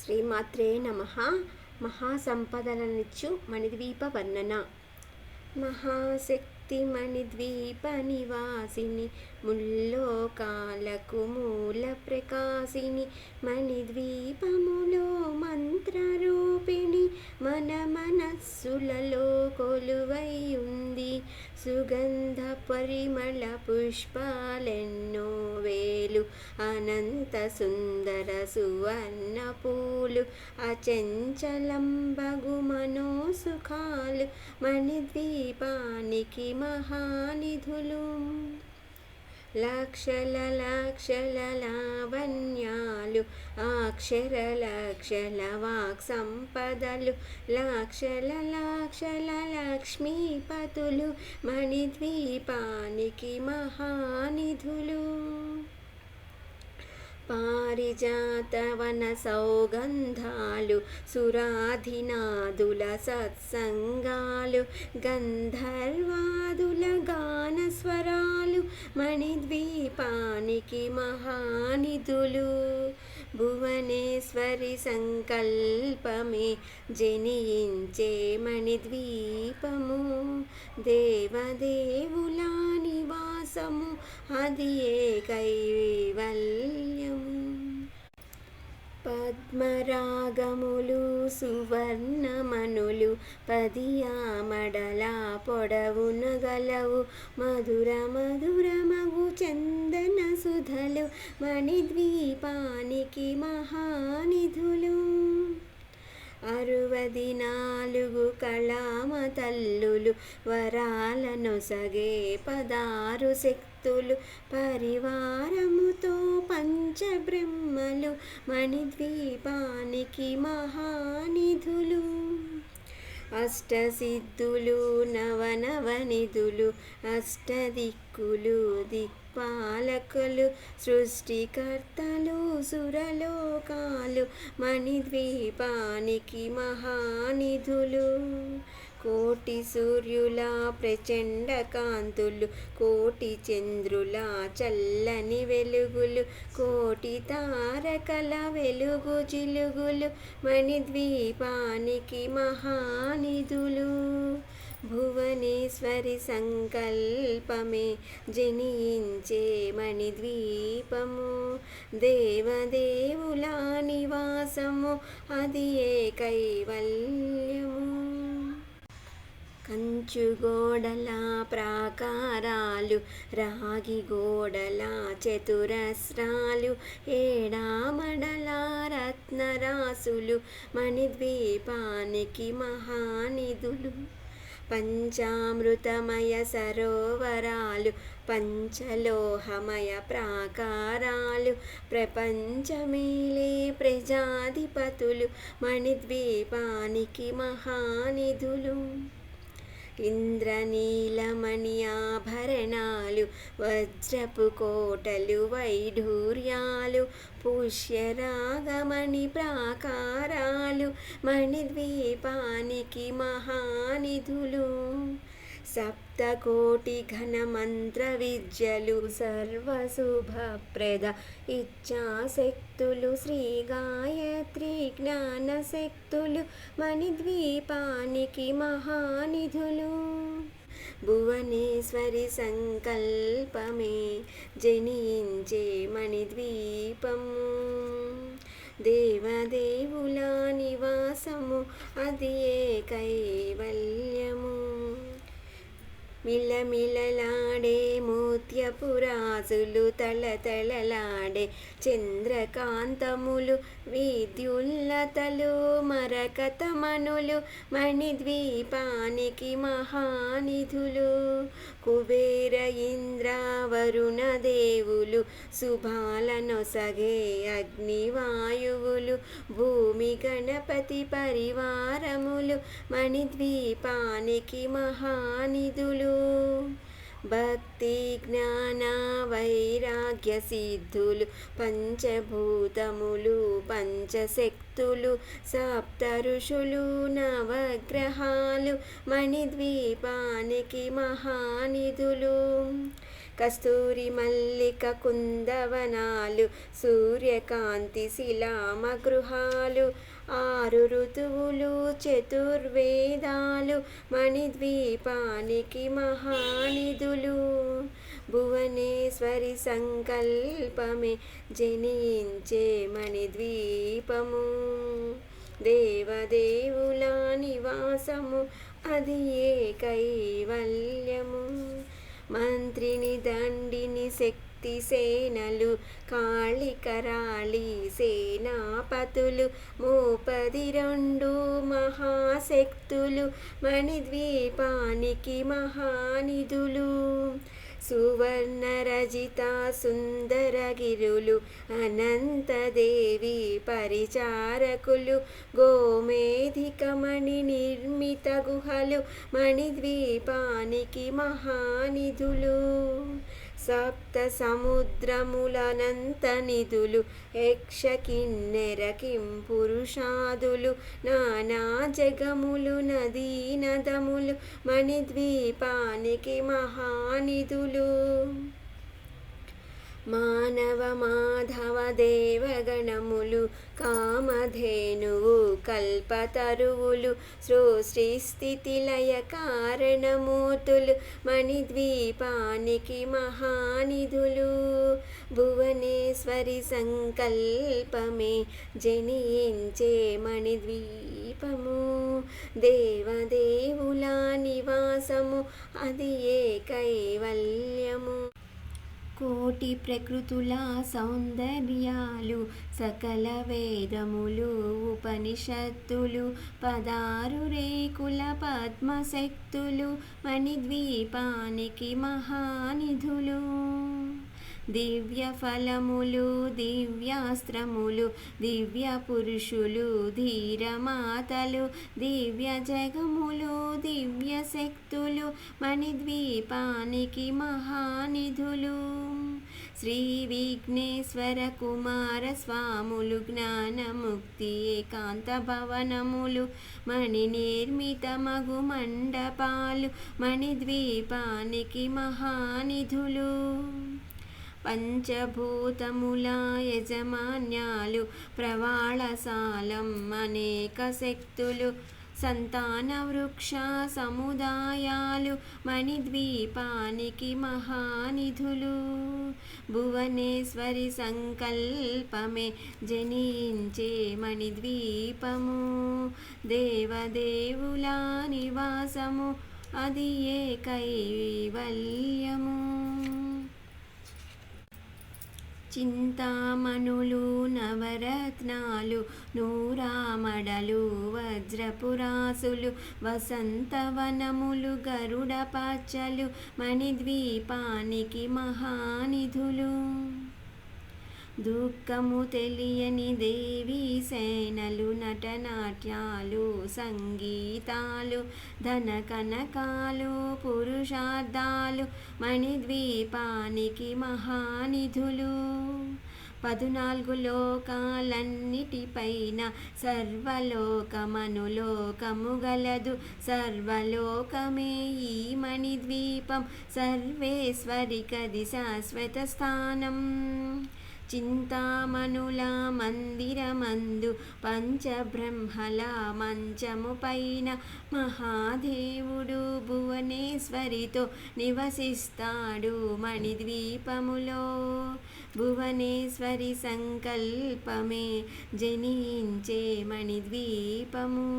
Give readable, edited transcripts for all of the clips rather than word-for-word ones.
శ్రీమాత్రే నమః. మహాసంపదలనిచ్చు మణిద్వీప వర్ణన. మహాశక్తి మణిద్వీప నివాసిని, ముల్లోకాలకు మూల ప్రకాశిని, మణిద్వీపములో మంత్రరూపిణి, మన మనస్సులలో కొలువై ఉంది. సుగంధ పరిమళ పుష్పాలెన్నో వేలు, అనంత సుందర సువర్ణ పూలు, అచంచలంబగు మనోసుఖాలు, మణిద్వీపానికి మహానిధులు. లక్షల లక్షల లావణ్యాలు, అక్షర లక్షల వాక్ సంపదలు, లక్షల లక్షల లక్ష్మీపతులు, మణిద్వీపానికి మహానిధులు. పారిజాత వన సౌగంధాలు, సురాధినాదుల సత్సంగాలు, గంధర్వాదుల గానస్వరాలు, మణిద్వీపానికి మహానిధులు. భువనేశ్వరి సంకల్పమే జనించే మణిద్వీపము, దేవదేవుల నివాసము, అది ఏ కైవల్యము. పద్మరాగములు సువర్ణమణులు, పదియామడల పొడవున గలవు, మధుర మధురమగు చందన సుధలు, మణిద్వీపానికి మహానిధులు. 64 కళామ తల్లులు, వరాలనొసగే 16 శక్తులు, పరివారముతో పంచబ్రహ్మలు, మణిద్వీపానికి మహానిధులు. అష్టసిద్ధులు నవనవనిధులు, అష్టదిక్కులు దిక్పాలకులు, సృష్టికర్తలు సురలోకాలు, మణిద్వీపానికి మహానిధులు. కోటి సూర్యుల ప్రచండ కాంతులు, కోటి చంద్రుల చల్లని వెలుగులు, కోటి తారకల వెలుగు జిలుగులు, మణిద్వీపానికి మహానిధులు. భువనేశ్వరి సంకల్పమే జనించే మణిద్వీపము, దేవదేవుల నివాసము, అది ఏ కైవల్యము. కంచు గోడల ప్రాకారాలు, రాగి గోడల చతురస్రాలు, ఏడామడల రత్నరాసులు, మణిద్వీపానికి మహానిధులు. పంచామృతమయ సరోవరాలు, పంచలోహమయ ప్రాకారాలు, ప్రపంచమేలే ప్రజాధిపతులు, మణిద్వీపానికి మహానిధులు. ఇంద్రనీలమణి ఆభరణాలు, వజ్రపు కోటలు వైఢూర్యాలు, పుష్యరాగమణి ప్రాకారాలు, మణిద్వీపానికి మహానిధులు. సప్తకోటి ఘన మంత్ర విద్యలు, సర్వశుభప్రద ఇచ్ఛాశక్తులు, శ్రీ గాయత్రి జ్ఞానశక్తులు, మణిద్వీపానికి మహానిధులు. భువనేశ్వరి సంకల్పమే జనించే మణిద్వీపము, దేవదేవుల నివాసము, అది ఏ కైవల్యము. మిలమిలలాడే ముత్యపురాజులు, తళతళలాడే చంద్రకాంతములు, విద్యుల్లతలు మరకతమణులు, మణిద్వీపానికి మహానిధులు. కుబేర ఇంద్ర వరుణ దేవులు, శుభాలనొసగే అగ్నివాయువులు, భూమి గణపతి పరివారములు, మణిద్వీపానికి మహానిధులు. భక్తి జ్ఞాన వైరాగ్య సిద్ధులు, పంచభూతములు పంచశక్తులు, సప్త ఋషులు నవగ్రహాలు, మణిద్వీపానికి మహానిధులు. కస్తూరి మల్లిక కుందవనాలు సూర్యకాంతి శిలామగృహాలు 6 ఋతువులు చతుర్వేదాలు మణిద్వీపానికి మహానిధులు భువనేశ్వరి సంకల్పమే జనించే మణిద్వీపము దేవదేవుల నివాసము అది ఏ కైవల్యము మంత్రిని దండిని శక్తి సేనలు కాళికరాళి సేనాపతులు 32 మహాశక్తులు మణిద్వీపానికి మహానిధులు సువర్ణరజిత సుందరగిరులు అనంతదేవి పరిచారకులు గోమేధికమణి నిర్మిత గుహలు మణిద్వీపానికి మహానిధులు సప్త సముద్రములనంత నిధులు యక్ష కిన్నెర కింపురుషాదులు నానా జగములు నదీ నదములు మణిద్వీపానికి మహానిధులు మానవ మాధవ దేవగణములు కామధేనువు కల్పతరువులు సృష్టి స్థితి లయ కారణమూర్తులు మణిద్వీపానికి మహానిధులు భువనేశ్వరి సంకల్పమే జనించే మణిద్వీపము దేవదేవుల నివాసము అది ఏ కైవల్యము కోటి ప్రకృతుల సౌందర్యాలు సకల వేదములు ఉపనిషత్తులు 16 రేకుల పద్మశక్తులు మణిద్వీపానికి మహానిధులు దివ్య ఫలములు దివ్యాస్త్రములు దివ్య పురుషులు ధీరమాతలు దివ్య జగములు దివ్య శక్తులు మణిద్వీపానికి మహానిధులు శ్రీ విఘ్నేశ్వర కుమార స్వాములు జ్ఞానముక్తి ఏకాంత భవనములు మణి నిర్మిత మగు మండపాలు మణిద్వీపానికి మహానిధులు పంచభూతముల యజమాన్యాలు ప్రవాళసాలం అనేక శక్తులు సంతాన వృక్ష సముదాయాలు మణిద్వీపానికి మహానిధులు భువనేశ్వరి సంకల్పమే జనించే మణిద్వీపము దేవదేవుల నివాసము అది ఏ కైవల్యము చింతామణులు నవరత్నాలు నూరామడలు వజ్రపురాసులు వసంతవనములు గరుడ పచ్చలు మణిద్వీపానికి మహానిధులు దుఃఖము తెలియని దేవీ సేనలు నటనాట్యాలు సంగీతాలు ధన కనకాలు పురుషార్థాలు మణిద్వీపానికి మహానిధులు 14 లోకాలన్నిటిపైన సర్వలోకమనులోకము గలదు సర్వలోకమే ఈ మణిద్వీపం సర్వేశ్వరికది శాశ్వత స్థానం చింతామణుల మందిరమందు పంచబ్రహ్మల మంచము పైన మహాదేవుడు భువనేశ్వరితో నివసిస్తాడు మణిద్వీపములో భువనేశ్వరి సంకల్పమే జనించే మణిద్వీపము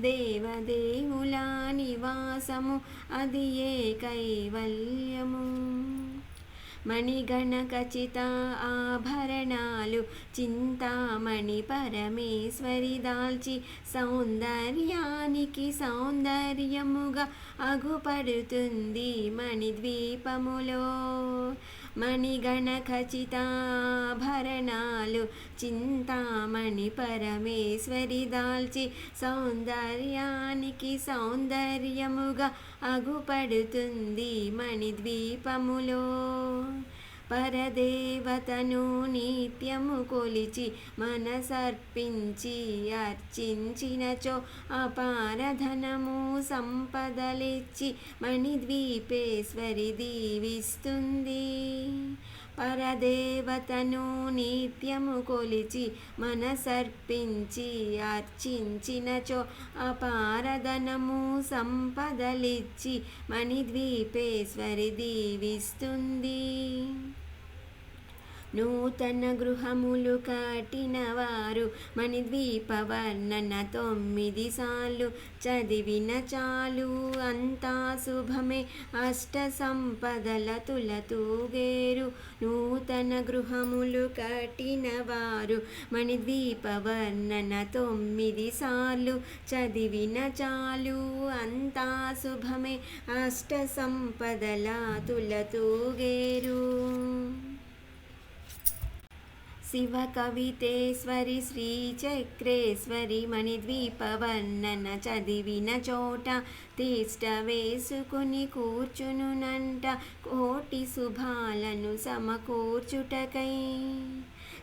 దేవదేవుల నివాసము అది ఏ కైవల్యము మణిగణఖచిత ఆభరణాలు చింతామణి పరమేశ్వరి దాల్చి సౌందర్యానికి సౌందర్యముగా అగుపడుతుంది మణిద్వీపములో మణిగణఖచితాభరణాలు చింతామణి పరమేశ్వరి దాల్చి సౌందర్యానికి సౌందర్యముగా అగుపడుతుంది మణిద్వీపములో పరదేవతను నిత్యము కొలిచి మనసర్పించి అర్చించినచో అపారధనము సంపదలిచ్చి మణిద్వీపేశ్వరి దీవిస్తుంది. పరదేవతను నిత్యము కొలిచి మనసర్పించి అర్చించినచో అపారధనము సంపదలిచ్చి మణిద్వీపేశ్వరి దీవిస్తుంది. నూతన గృహములు కట్టిన వారు మణిద్వీప వర్ణన 9 సార్లు చదివిన చాలు అంతా శుభమే అష్ట సంపదల తులతూగేరు. నూతన గృహములు కట్టిన వారు మణిద్వీప వర్ణన 9 సార్లు చదివిన చాలు అంతా శుభమే అష్ట సంపదల తులతూగేరు. శివ కవితేశ్వరి శ్రీచక్రేశ్వరి మణిద్వీప వర్ణన చదివిన చోట తిష్ట వేసుకుని కూర్చునునంట కోటి శుభాలను సమకూర్చుటకై.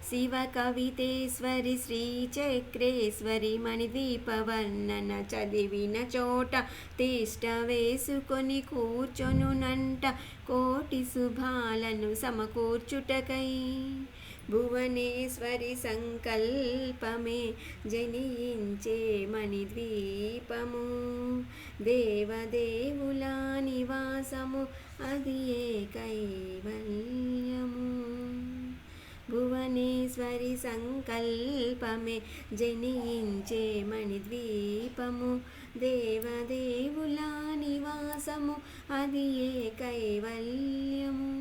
శివ కవితేశ్వరి శ్రీచక్రేశ్వరి మణిద్వీప వర్ణన చదివిన చోట తిష్ట వేసుకొని కూర్చొనునంట కోటి శుభాలను సమకూర్చుటకై. భువనేశ్వరి సంకల్పమే జనించే మణిద్వీపము దేవదేవుల నివాసము అది ఏ కైవల్యము. భువనేశ్వరి సంకల్పమే జనించే మణిద్వీపము దేవదేవుల నివాసము అది ఏ కైవల్యము.